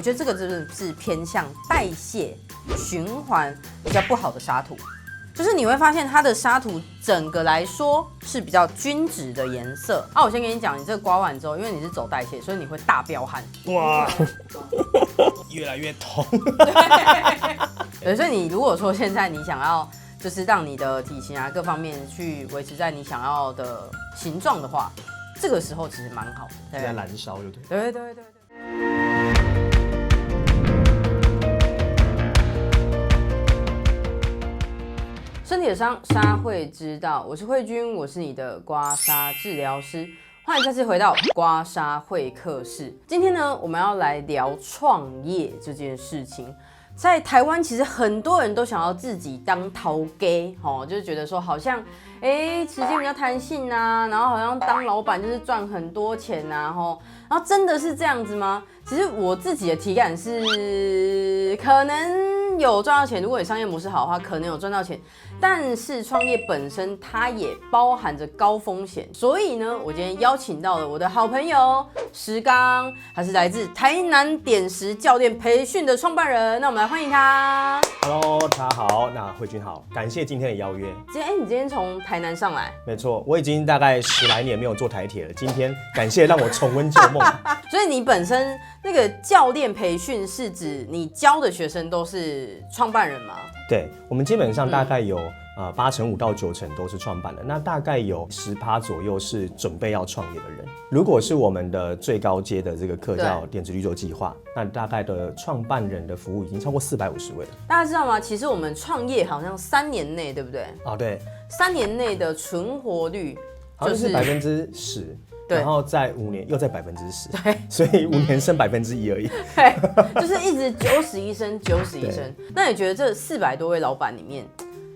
我觉得这个真的是偏向代谢循环比较不好的沙土。就是你会发现它的沙土整个来说是比较均质的颜色啊。我先跟你讲，你这个刮完之后，因为你是走代谢，所以你会大飙汗。哇，越来越痛。对，所以你如果说现在你想要就是让你的体型啊各方面去维持在你想要的形状的话，这个时候其实蛮好的，在燃烧就对。对对对对。身体的伤，痧会知道。我是慧君，我是你的刮痧治疗师，欢迎再次回到刮痧会客室。今天呢，我们要来聊创业这件事情。在台湾，其实很多人都想要自己当头家，就是觉得说好像，时间比较弹性啊，然后好像当老板就是赚很多钱啊，然后真的是这样子吗？其实我自己的体感是，可能有赚到钱，如果你商业模式好的话，可能有赚到钱，但是创业本身它也包含着高风险，所以呢，我今天邀请到了我的好朋友石刚，他是来自台南点石教练培训的创办人，那我们来欢迎他。Hello， 大家好，那慧君好，感谢今天的邀约。你今天从台南上来？没错，我已经大概10来年没有坐台铁了，今天感谢让我重温旧梦。所以你本身那个教练培训是指你教的学生都是创办人吗？对，我们基本上大概有85%到90%都是创办人，那大概有10%左右是准备要创业的人。如果是我们的最高阶的这个课叫点子绿洲计划，那大概的创办人的服务已经超过450位了。大家知道吗？其实我们创业好像3年内，对不对？对，3年内的存活率好像是10%。然后再5年又再10%，对，所以5年剩1%而已。对，就是一直91升91升。那你觉得这400多位老板里面，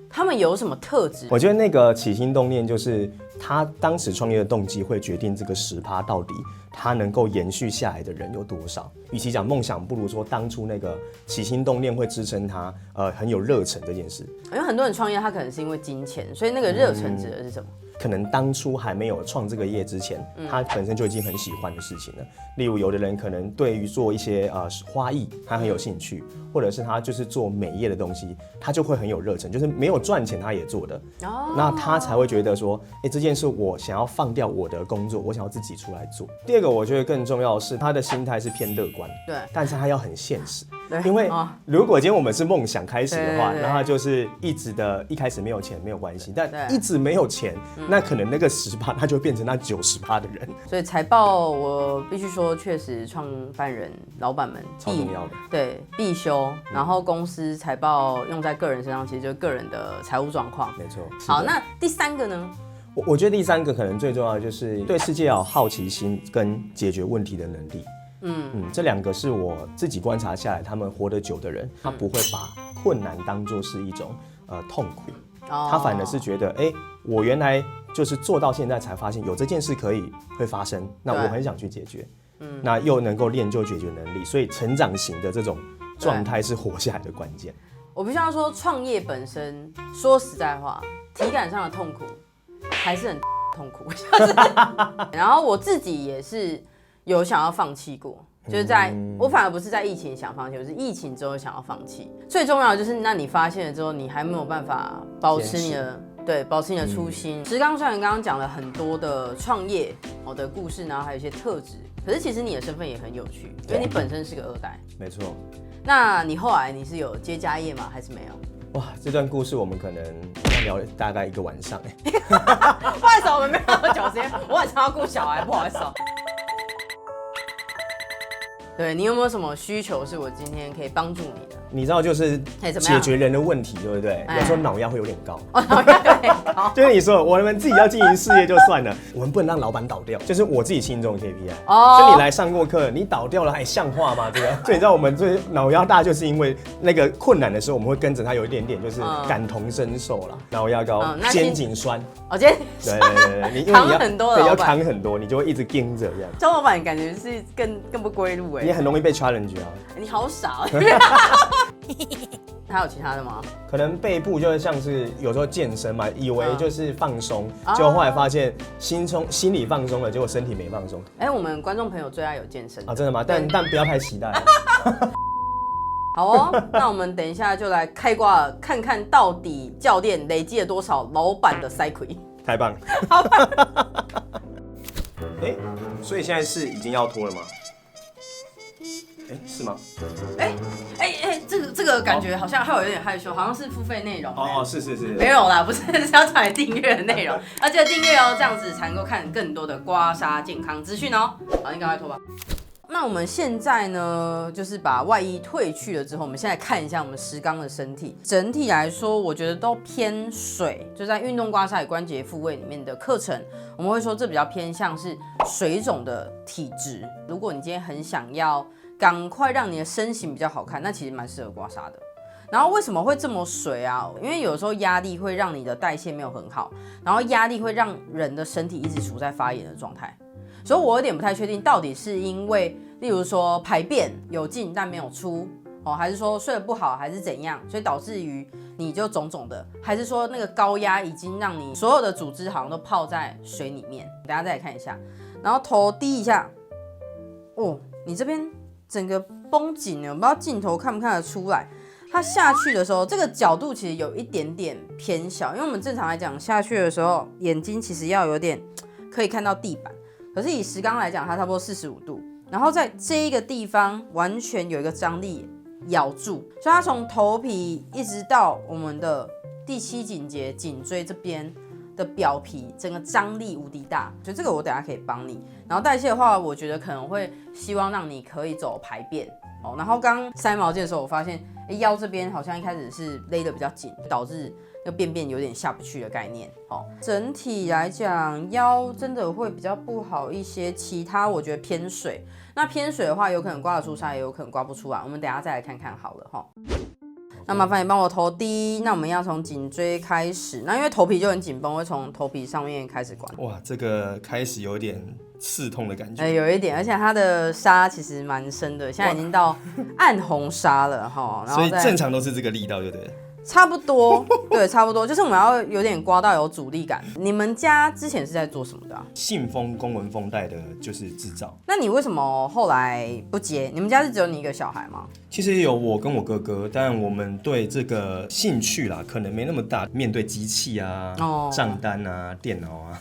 他们有什么特质？我觉得那个起心动念就是他当时创业的动机会决定这个10%到底他能够延续下来的人有多少。与其讲梦想，不如说当初那个起心动念会支撑他很有热忱这件事。因为很多人创业，他可能是因为金钱，所以那个热忱指的是什么？可能当初还没有创这个业之前，他本身就已经很喜欢的事情了。例如，有的人可能对于做一些花艺，他很有兴趣，或者是他就是做美业的东西，他就会很有热忱，就是没有赚钱他也做的。那他才会觉得说，这件事我想要放掉我的工作，我想要自己出来做。第二个，我觉得更重要的是他的心态是偏乐观，对，但是他要很现实。对，因为如果今天我们是梦想开始的话，对然后就是一开始没有钱没有关系，但一直没有钱，那可能那个10%他就变成那90%的人。所以财报我必须说，确实创办人老板们超重要的，对，必修。然后公司财报用在个人身上，其实就是个人的财务状况。没错。好，那第3个呢？我觉得第3个可能最重要的就是对世界要有好奇心跟解决问题的能力。这2个是我自己观察下来，他们活得久的人，他不会把困难当作是一种痛苦，他反而是觉得，我原来就是做到现在才发现有这件事会发生，那我很想去解决，那又能够练就解决能力，所以成长型的这种状态是活下来的关键。我必须要说，创业本身，说实在话，体感上的痛苦还是很痛苦，然后我自己也是有想要放弃过，就是我反而不是在疫情想放弃，我是疫情之后想要放弃。最重要的就是，那你发现了之后，你还没有办法保持你的初心。石刚虽然刚刚讲了很多的创业的故事，然后还有一些特质，可是其实你的身份也很有趣，因为你本身是个2代。没错。那你后来你是有接家业吗？还是没有？哇，这段故事我们可能要聊大概1个晚上。不好意思，我们没有久时间，我很常要顾小孩，不好意思。对，你有没有什么需求是我今天可以帮助你的？你知道，就是解决人的问题，对不对？有时候脑压会有点高。脑压有点高。就是你说，我们自己要经营事业就算了，我们不能让老板倒掉，就是我自己心中的 KPI。所以你来上过课，你倒掉了还像话吗？这个，所以你知道我们最脑压大，就是因为那个困难的时候，我们会跟着他有一点点，就是感同身受啦。脑压高，肩颈酸。肩对，你因为扛很多，要扛很多，你就会一直盯着这样。周老板感觉是更不归路你很容易被 challenge 啊。你好傻。还有其他的吗？可能背部就是像是有时候健身嘛，以为就是放松，结果后来发现心理放松了，结果身体没放松。我们观众朋友最爱有健身啊，真的吗？但不要太期待。好哦，那我们等一下就来开挂，看看到底教练累积了多少老板的塞亏。太棒了！好吧。所以现在是已经要脱了吗？是吗？这个感觉好像还有点害羞，好像是付费内容。哦，是。没有啦，不是要叫你订阅的内容，要记得订阅哦，这样子才能够看更多的刮痧健康资讯哦。好，你赶快脱吧。那我们现在呢，就是把外衣褪去了之后，我们现在看一下我们石刚的身体。整体来说，我觉得都偏水，就在运动刮痧与关节复位里面的课程，我们会说这比较偏向是水肿的体质。如果你今天很想要赶快让你的身形比较好看，那其实蛮适合刮痧的。然后为什么会这么水啊？因为有时候压力会让你的代谢没有很好，然后压力会让人的身体一直处在发炎的状态。所以我有点不太确定，到底是因为，例如说排便有进但没有出，还是说睡得不好，还是怎样，所以导致于你就肿肿的，还是说那个高压已经让你所有的组织好像都泡在水里面？等一下再来看一下，然后头低一下，你这边整个绷紧了，我不知道镜头看不看得出来。它下去的时候，这个角度其实有一点点偏小，因为我们正常来讲下去的时候，眼睛其实要有点可以看到地板。可是以石刚来讲，它差不多45度，然后在这一个地方完全有一个张力咬住，所以它从头皮一直到我们的第7颈节颈椎这边的表皮，整个张力无敌大，所以这个我等一下可以帮你。然后代谢的话，我觉得可能会希望让你可以走排便。然后刚塞毛巾的时候，我发现腰这边好像一开始是勒得比较紧，导致那便便有点下不去的概念。整体来讲腰真的会比较不好一些，其他我觉得偏水。那偏水的话，有可能刮得出痧，也有可能刮不出来。我们等一下再来看看好了。那麻烦你帮我头低，那我们要从颈椎开始。那因为头皮就很紧绷，会从头皮上面开始刮。哇，这个开始有点刺痛的感觉。有一点，而且它的痧其实蛮深的，现在已经到暗红痧了哈。所以正常都是这个力道，对不对？差不多，对，差不多，就是我们要有点刮到有阻力感。你们家之前是在做什么的？信封、公文封袋的，就是制造。那你为什么后来不接？你们家是只有你一个小孩吗？其实有我跟我哥哥，但我们对这个兴趣啦，可能没那么大。面对机器啊、账单啊、电脑啊，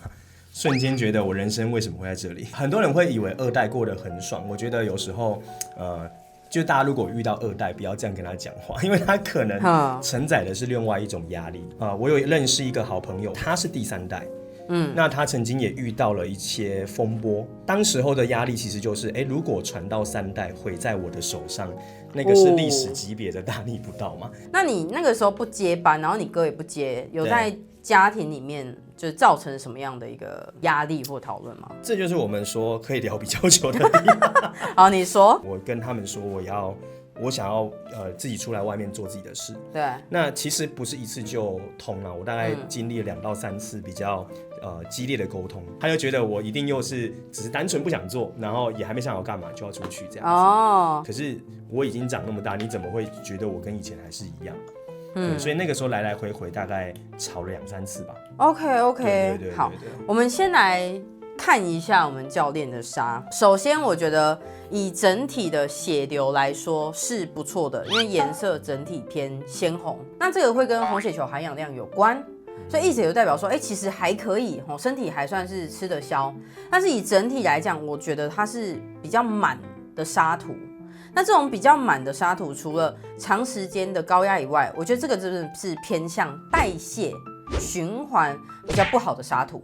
瞬间觉得我人生为什么会在这里？很多人会以为二代过得很爽，我觉得有时候，就是大家如果遇到二代，不要这样跟他讲话，因为他可能承载的是另外一种压力我有认识一个好朋友，他是第3代。那他曾经也遇到了一些风波，当时候的压力其实就是，如果传到3代毁在我的手上，那个是历史级别的大逆不道嘛。那你那个时候不接班，然后你哥也不接，有在家庭里面就造成什么样的一个压力或讨论吗？这就是我们说可以聊比较久的地方。好，你说。我跟他们说我想要自己出来外面做自己的事。对。那其实不是一次就通了，我大概经历了2到3次比较激烈的沟通，他就觉得我一定又是只是单纯不想做，然后也还没想好干嘛就要出去这样子。可是我已经长那么大，你怎么会觉得我跟以前还是一样？所以那个时候来来回回大概吵了2、3次吧。OK， 好，我们先来看一下我们教练的痧。首先，我觉得以整体的血流来说是不错的，因为颜色整体偏鲜红。那这个会跟红血球含氧量有关，所以意思也就代表说，其实还可以，身体还算是吃得消。但是以整体来讲，我觉得它是比较满的痧图。那这种比较满的痧图，除了长时间的高压以外，我觉得这个真的是偏向代谢循环比较不好的痧图。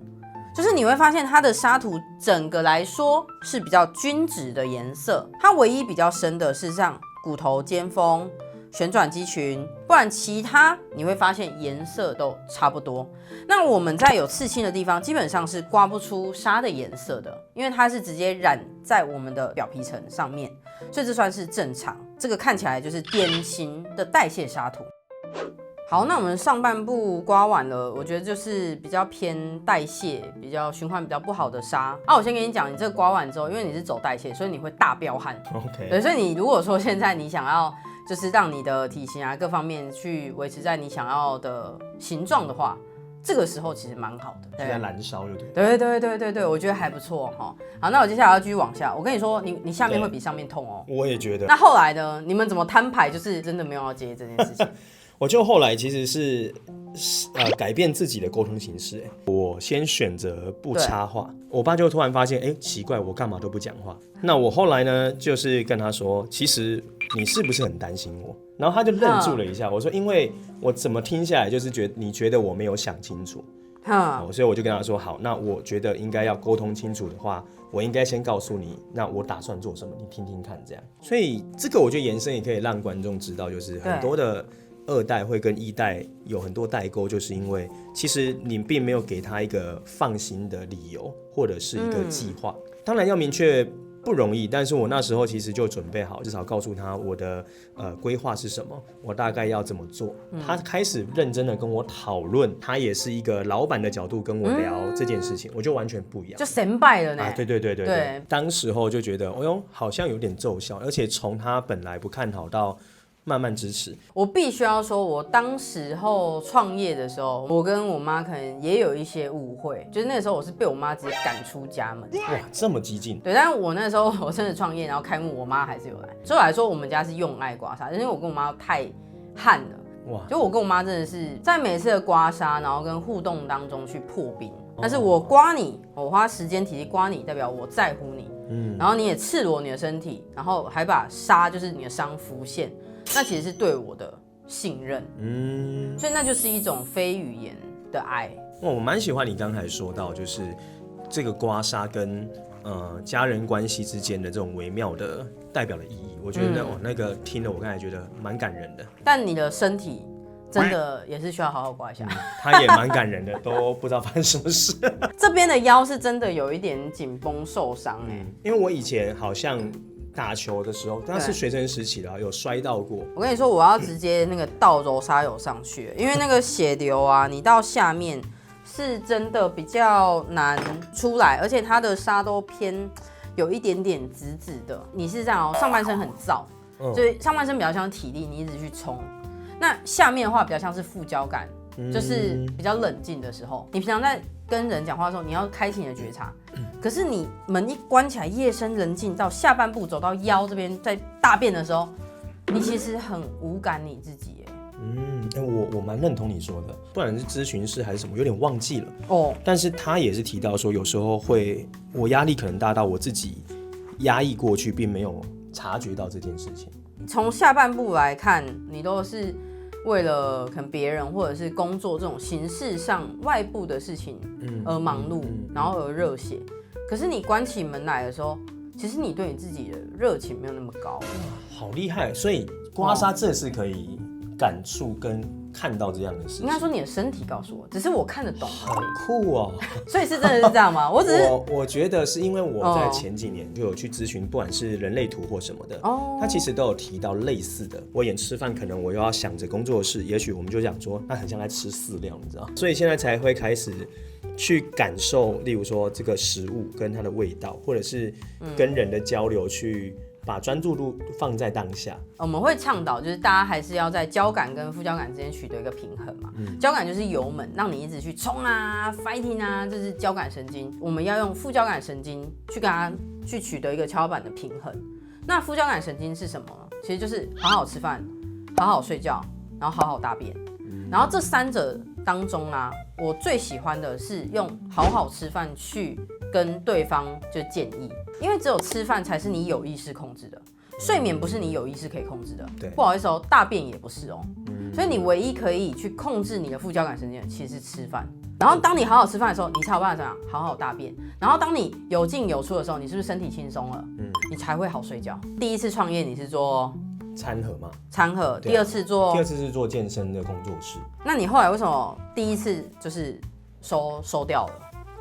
就是你会发现它的痧图整个来说是比较均质的颜色，它唯一比较深的是像骨头、尖峰、旋转肌群，不然其他你会发现颜色都差不多。那我们在有刺青的地方，基本上是刮不出痧的颜色的，因为它是直接染在我们的表皮层上面，所以这算是正常。这个看起来就是典型的代谢痧图。好，那我们上半部刮完了，我觉得就是比较偏代谢、比较循环比较不好的痧。我先跟你讲，你这个刮完之后，因为你是走代谢，所以你会大飙汗。OK。对，所以你如果说现在你想要就是让你的体型啊各方面去维持在你想要的形状的话，这个时候其实蛮好的，就在燃烧，就对。我觉得还不错哈。好，那我接下来要继续往下。我跟你说，你下面会比上面痛哦。我也觉得。那后来呢？你们怎么摊牌？就是真的没有要接这件事情。我就后来其实是改变自己的沟通形式，我先选择不插话。我爸就突然发现，奇怪，我干嘛都不讲话？那我后来呢，就是跟他说，其实你是不是很担心我？然后他就愣住了一下。我说，因为我怎么听下来就是你觉得我没有想清楚。所以我就跟他说，好，那我觉得应该要沟通清楚的话，我应该先告诉你，那我打算做什么，你听听看，这样。所以这个我觉得延伸也可以让观众知道，就是很多的2代会跟1代有很多代沟，就是因为其实你并没有给他一个放心的理由或者是一个计划。当然要明确不容易，但是我那时候其实就准备好，至少告诉他我的规划是什么，我大概要怎么做。他开始认真的跟我讨论，他也是一个老板的角度跟我聊这件事情，我就完全不一样，就神拜了呢。对，当时候就觉得，好像有点奏效，而且从他本来不看好到慢慢支持。我必须要说，我当时候创业的时候，我跟我妈可能也有一些误会，就是那个时候我是被我妈直接赶出家门。哇，这么激进？对，但是我那时候我真的创业，然后开幕，我妈还是有来。所以我来说，我们家是用爱刮痧，因为我跟我妈太悍了。哇！就我跟我妈真的是在每次的刮痧，然后跟互动当中去破冰。但是我刮你，我花时间体力刮你，代表我在乎你。然后你也赤裸你的身体，然后还把痧就是你的伤浮现。那其实是对我的信任，所以那就是一种非语言的爱。我蛮喜欢你刚才说到，就是这个刮痧跟家人关系之间的这种微妙的代表的意义。我觉得那个听了我刚才觉得蛮感人的。但你的身体真的也是需要好好刮一下。他也蛮感人的，都不知道发生什么事。这边的腰是真的有一点紧绷受伤因为我以前好像打球的时候，那是学生时期的，有摔到过。我跟你说，我要直接那个倒柔沙油上去，因为那个血流啊，你到下面是真的比较难出来，而且它的沙都偏有一点点紫紫的。你是这样上半身很燥，所以上半身比较像体力，你一直去冲。那下面的话比较像是副交感，就是比较冷静的时候。你平常在跟人讲话的时候，你要开启你的觉察。可是你门一关起来，夜深人静，到下半部走到腰这边，在大便的时候，你其实很无感你自己耶。我蛮认同你说的，不管是咨询师还是什么，有点忘记了。但是他也是提到说，有时候我压力可能大到我自己压抑过去，并没有察觉到这件事情。从下半部来看，你都是为了可能别人或者是工作这种形式上外部的事情而忙碌，然后而热血。可是你关起门来的时候，其实你对你自己的热情没有那么高。好厉害！所以刮痧这是可以感触跟看到这样的事情。应该说你的身体告诉我，只是我看得懂而已。很酷哦！所以是真的是这样吗？我觉得是因为我在前几年就有去咨询，不管是人类图或什么的，他其实都有提到类似的。我眼吃饭，可能我又要想着工作室，也许我们就讲说，那很像在吃饲料，你知道？所以现在才会开始去感受，例如说这个食物跟它的味道，或者是跟人的交流去。把专注度放在当下，我们会倡导就是大家还是要在交感跟副交感之间取得一个平衡嘛。交感就是油门，让你一直去冲啊 ，fighting 啊，这是交感神经。我们要用副交感神经去跟它去取得一个跷板的平衡。那副交感神经是什么呢？其实就是好好吃饭、好好睡觉，然后好好大便。然后这三者当中啊，我最喜欢的是用好好吃饭去跟对方就建议，因为只有吃饭才是你有意识控制的，睡眠不是你有意识可以控制的。对，不好意思哦，大便也不是哦。所以你唯一可以去控制你的副交感神经的其实是吃饭。然后当你好好吃饭的时候，你才有办法怎样好好大便。然后当你有进有出的时候，你是不是身体轻松了？你才会好睡觉。第一次创业你是做餐盒吗？餐盒。第二次是做健身的工作室。那你后来为什么第一次就是收掉了？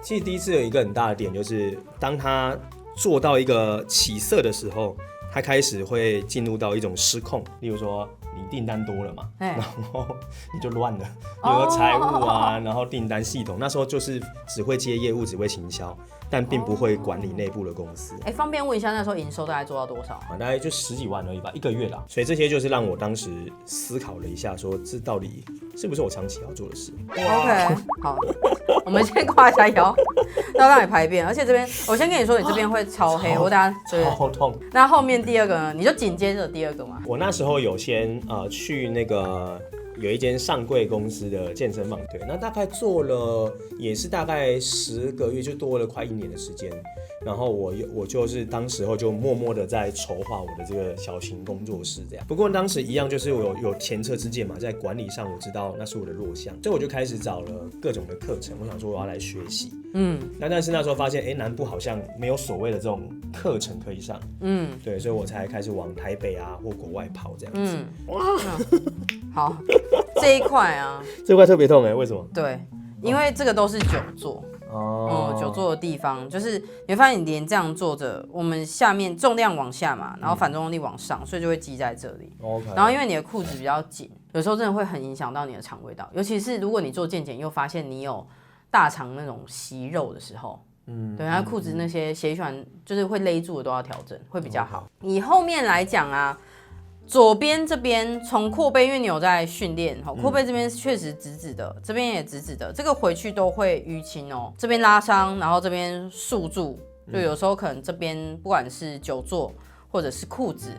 其实第一次有一个很大的点，就是当他做到一个起色的时候，他开始会进入到一种失控。例如说，你订单多了嘛，然后你就乱了，比如说财务啊，然后订单系统，那时候就是只会接业务，只会行销，但并不会管理内部的公司。方便问一下那时候营收大概做到多少？大概就10几万而已吧，1个月啦。所以这些就是让我当时思考了一下，说这到底是不是我长期要做的事。OK， 好，我们先挂一下腰，要让你排便。而且这边，我先跟你说，你这边会超黑，我等下超痛。那后面第二个呢？你就紧接着第二个嘛。我那时候有先去那个有一间上柜公司的健身房，对，那大概做了也是大概10个月，就多了快1年的时间。然后我就是当时候就默默的在筹划我的这个小型工作室这样。不过当时一样就是我有前车之鉴嘛，在管理上我知道那是我的弱项，所以我就开始找了各种的课程，我想说我要来学习。但是那时候发现，南部好像没有所谓的这种课程可以上。对，所以我才开始往台北啊或国外跑这样子。好，这一块啊，这块特别痛为什么？对，因为这个都是久坐。久坐的地方，就是你会发现你连这样坐着，我们下面重量往下嘛，然后反作用力往上，所以就会积在这里。然后因为你的裤子比较紧，有时候真的会很影响到你的肠胃道，尤其是如果你做健检又发现你有大肠那种息肉的时候。对，它裤子那些血管就是会勒住的都要调整，会比较好。以后面来讲啊。左边这边从阔背，因为你有在训练，阔背这边确实直直的，这边也直直的，这个回去都会淤青哦。这边拉伤，然后这边束住，就有时候可能这边不管是久坐或者是裤子，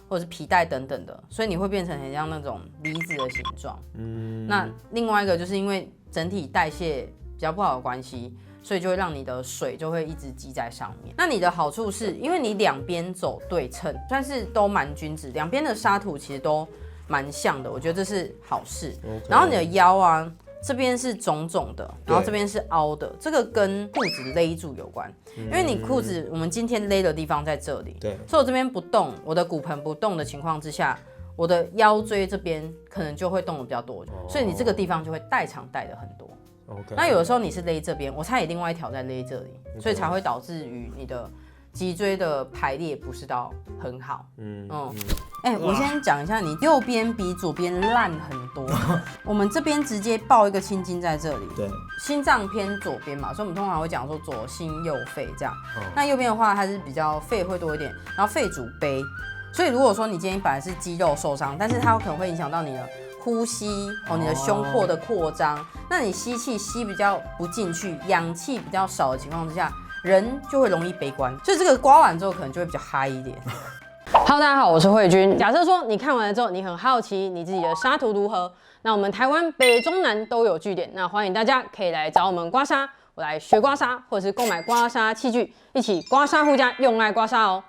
或者是皮带等等的，所以你会变成很像那种梨子的形状。那另外一个就是因为整体代谢比较不好的关系。所以就会让你的水就会一直积在上面。那你的好处是因为你两边走对称，但是都蛮均值，两边的沙土其实都蛮像的，我觉得这是好事。然后你的腰啊，这边是肿肿的，然后这边是凹的，这个跟裤子勒住有关。因为你裤子我们今天勒的地方在这里，对，所以我这边不动，我的骨盆不动的情况之下，我的腰椎这边可能就会动的比较多，所以你这个地方就会代偿带的很多。那有的时候你是勒这边，我猜也另外一条在勒这里，所以才会导致于你的脊椎的排列不是到很好。我先讲一下，你右边比左边烂很多。我们这边直接抱一个青筋在这里，对，心脏偏左边嘛，所以我们通常会讲说左心右肺这样。那右边的话，它是比较肺会多一点，然后肺主背，所以如果说你今天本来是肌肉受伤，但是它可能会影响到你的呼吸你的胸廓的扩张，那你吸气吸比较不进去，氧气比较少的情况之下，人就会容易悲观，所以这个刮完之后可能就会比较嗨一点。Hello， 大家好，我是慧君。假设说你看完了之后，你很好奇你自己的沙图如何，那我们台湾北中南都有据点，那欢迎大家可以来找我们刮痧，我来学刮痧，或者是购买刮痧器具，一起刮痧护家，用爱刮痧哦。